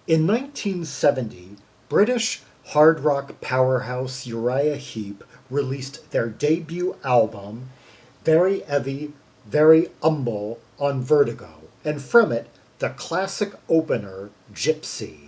In 1970, British hard rock powerhouse Uriah Heep released their debut album, Very Eavy, Very Umble, on Vertigo, and from it, the classic opener, Gypsy.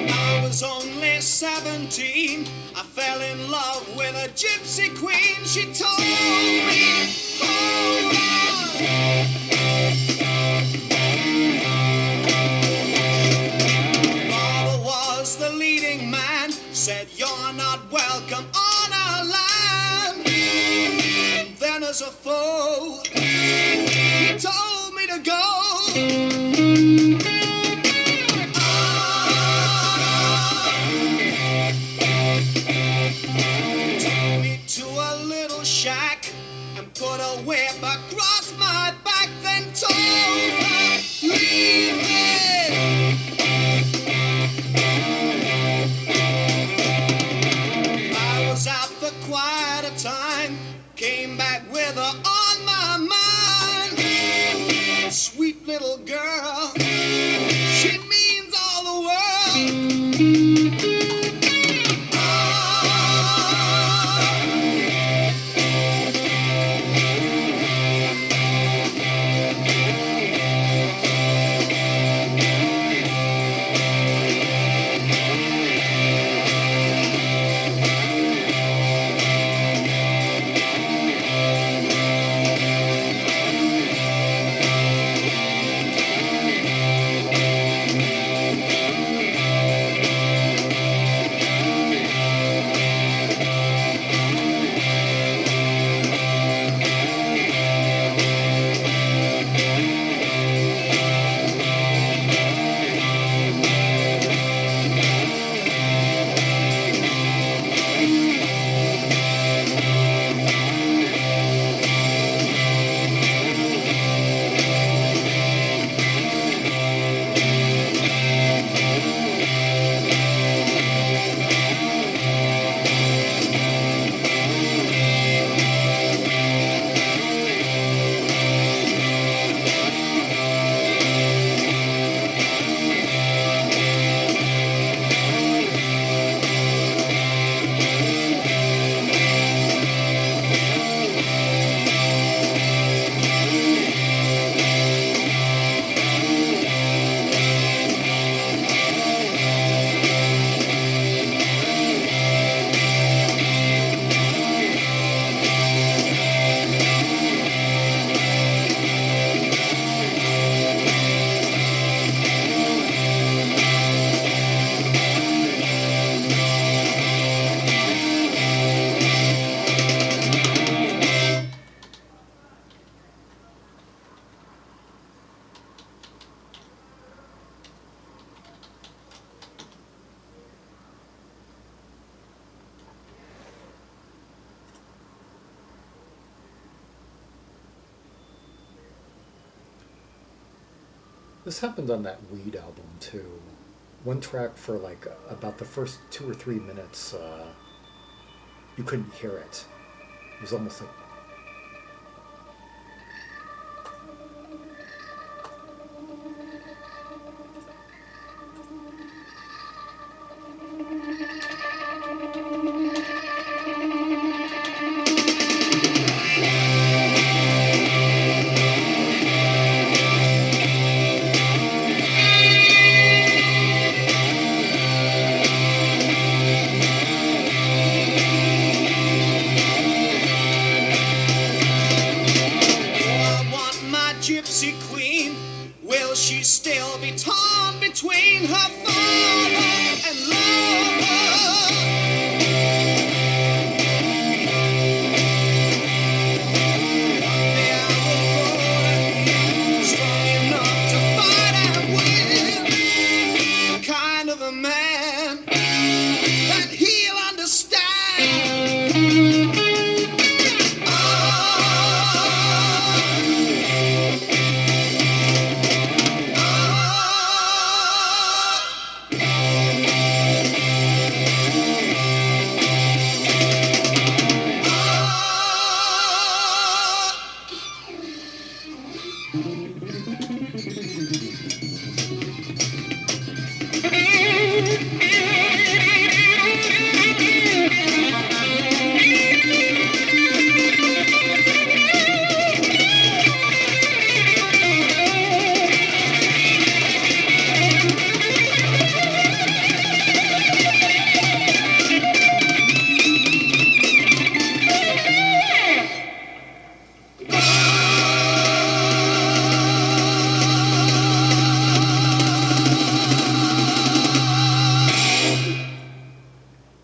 I was only 17. I fell in love with a gypsy queen. She told me, hold on. Father was the leading man. Said you're not welcome on our land. And then as a foe, he told me to go. Took me to a little shack and put a whip across my back, then told her, leave me. I was out for quite a time, came back with her on my mind. Sweet little girl, she means all the world. This happened on that Weed album too. One track for like about the first 2 or 3 minutes, you couldn't hear it. It was almost like gypsy queen? Will she still be torn between her father and lover? The arrow golden, strong enough to fight and win. The kind of a man that he'll understand.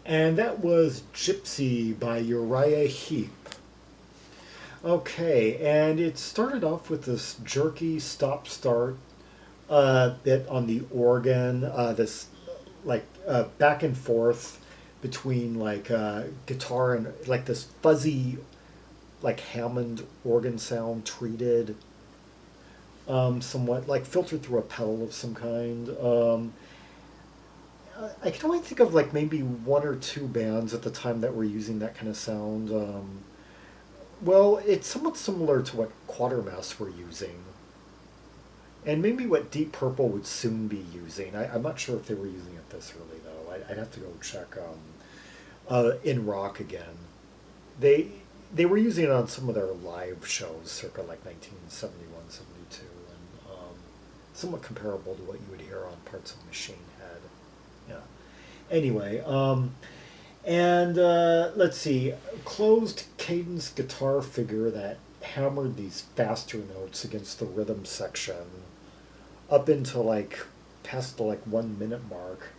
And that was Gypsy by Uriah Heep. Okay, and it started off with this jerky stop-start bit on the organ, this like back and forth between like guitar and like this fuzzy like Hammond organ sound treated somewhat like filtered through a pedal of some kind. I can only think of like maybe one or two bands at the time that were using that kind of sound. Well, it's somewhat similar to what Quatermass were using, and maybe what Deep Purple would soon be using. I'm not sure if they were using it this early though. I'd have to go check in rock again. They were using it on some of their live shows, circa like 1971, 72, and somewhat comparable to what you would hear on parts of Machine Head. Yeah. Anyway, and let's see, closed cadence guitar figure that hammered these faster notes against the rhythm section up into like past the like 1 minute mark,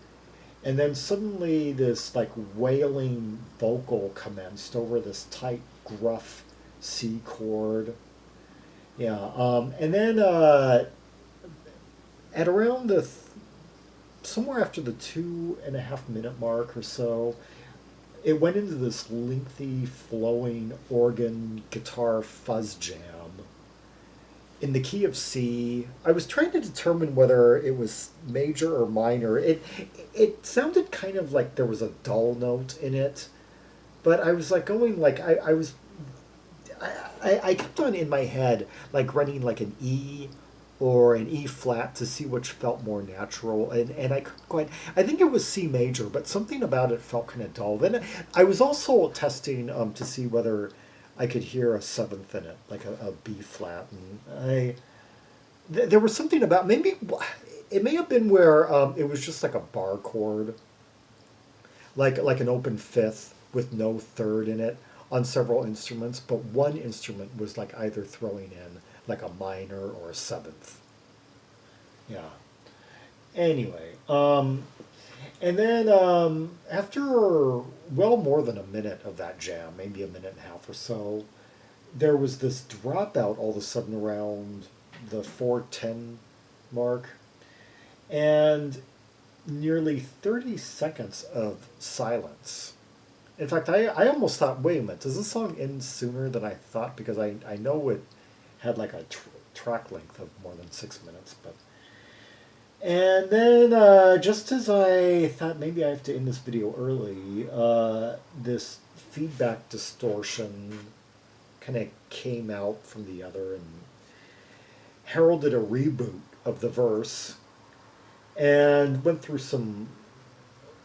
and then suddenly this like wailing vocal commenced over this tight gruff C chord. Yeah, and then at around the somewhere after the 2.5 minute mark or so, it went into this lengthy, flowing organ guitar fuzz jam in the key of C. I was trying to determine whether it was major or minor. It sounded kind of like there was a dull note in it, but I was like going like I kept on in my head like running like an E or an E flat to see which felt more natural, and I couldn't quite. I think it was C major, but something about it felt kind of dull. Then I was also testing to see whether I could hear a seventh in it, like a B flat, and there was something about maybe it may have been where it was just like a bar chord, like an open fifth with no third in it on several instruments, but one instrument was like either throwing in like a minor or a seventh. Yeah. Anyway, and then after well more than a minute of that jam, maybe a minute and a half or so, there was this dropout all of a sudden around the 4:10 mark, and nearly 30 seconds of silence. In fact, I almost thought, wait a minute, does this song end sooner than I thought? Because I know it had like a track length of more than 6 minutes, but. And then just as I thought maybe I have to end this video early, this feedback distortion kind of came out from the other and heralded a reboot of the verse, and went through some,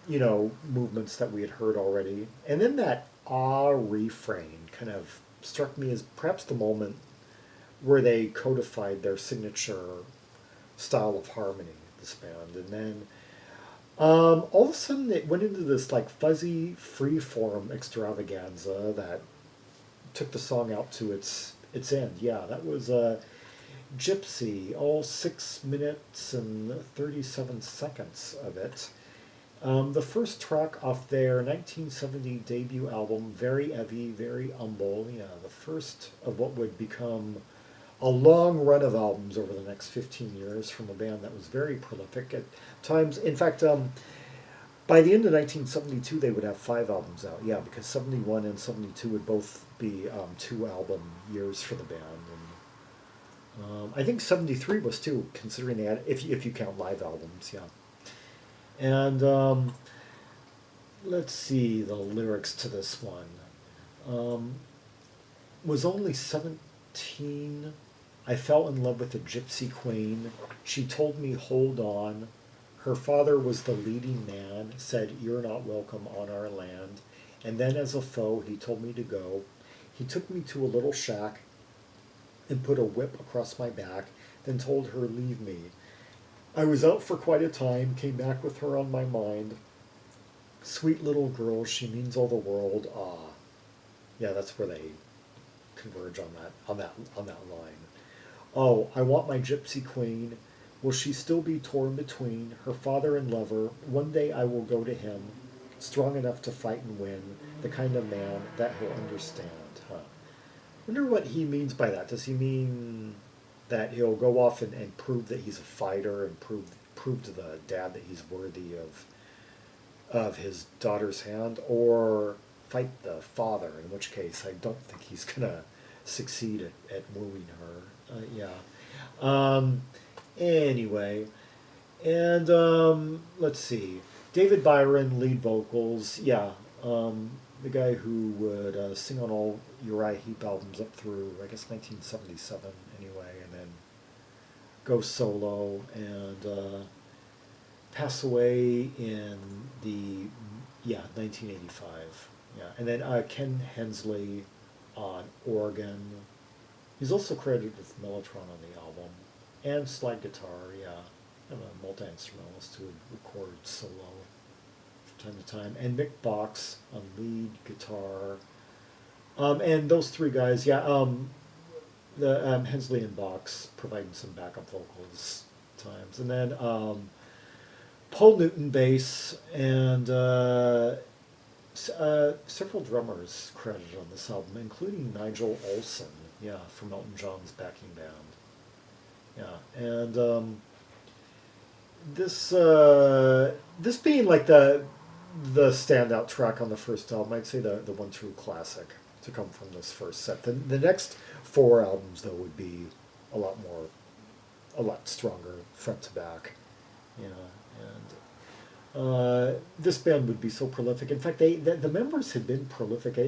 movements that we had heard already. And then that refrain kind of struck me as perhaps the moment where they codified their signature style of harmony, this band. And then all of a sudden it went into this like fuzzy freeform extravaganza that took the song out to its end. Yeah, that was Gypsy, all 6 minutes and 37 seconds of it. The first track off their 1970 debut album, Very Eavy, Very Umble. Yeah, the first of what would become a long run of albums over the next 15 years from a band that was very prolific at times. In fact, by the end of 1972, they would have 5 albums out. Yeah, because 71 and 72 would both be 2 album years for the band. And I think 73 was too, considering they had, if you count live albums, yeah. And let's see the lyrics to this one. Was only 17. I fell in love with a gypsy queen. She told me, hold on. Her father was the leading man, said, you're not welcome on our land. And then as a foe, he told me to go. He took me to a little shack and put a whip across my back, then told her, leave me. I was out for quite a time, came back with her on my mind. Sweet little girl, she means all the world. Ah, yeah, that's where they converge on that line. Oh, I want my gypsy queen. Will she still be torn between her father and lover? One day I will go to him, strong enough to fight and win, the kind of man that he'll understand. Huh. Wonder what he means by that. Does he mean that he'll go off and prove that he's a fighter and prove to the dad that he's worthy of his daughter's hand, or fight the father, in which case I don't think he's gonna succeed at wooing her. Anyway, and let's see, David Byron, lead vocals. Yeah, the guy who would sing on all Uriah Heep albums up through, I guess, 1977 anyway, and then go solo and pass away in the 1985. Yeah, and then Ken Hensley on organ. He's also credited with Mellotron on the album and slide guitar. Yeah, and a multi-instrumentalist who would record solo from time to time, and Mick Box on lead guitar. And those 3 guys, yeah, the Hensley and Box providing some backup vocals at times, and then Paul Newton bass, and several drummers credited on this album, including Nigel Olsson, yeah, from Elton John's backing band. Yeah, and this being like the standout track on the first album, I'd say the one true classic to come from this first set. The next 4 albums, though, would be a lot stronger front to back. Yeah, and this band would be so prolific. In fact, the members had been prolific.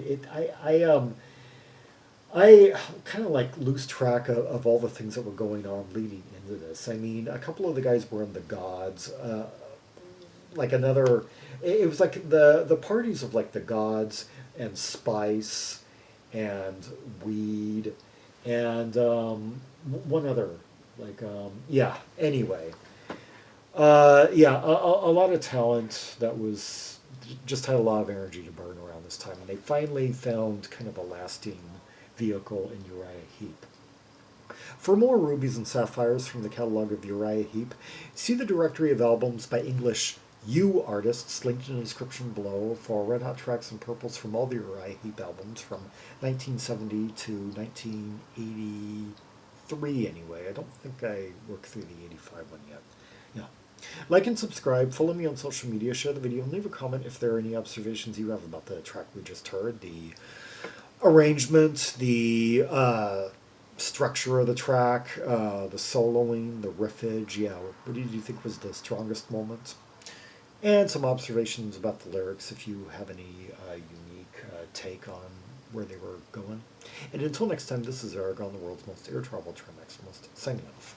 I kind of like lose track of all the things that were going on leading into this. I mean, a couple of the guys were in the Gods. Like another, it was like the parties of like the Gods and Spice and Weed and one other, like yeah. Anyway, yeah, a lot of talent that was just had a lot of energy to burn around this time, and they finally found kind of a lasting vehicle in Uriah Heep. For more rubies and sapphires from the catalog of Uriah Heep, see the directory of albums by English U artists linked in the description below for red hot tracks and purples from all the Uriah Heep albums from 1970 to 1983 anyway. I don't think I worked through the 85 one yet. Yeah. Like and subscribe, follow me on social media, share the video, and leave a comment if there are any observations you have about the track we just heard, the arrangement, the structure of the track, the soloing, the riffage. Yeah, what did you think was the strongest moment? And some observations about the lyrics if you have any unique take on where they were going. And until next time, this is Zaragon, the world's most air travel maximalist, signing off.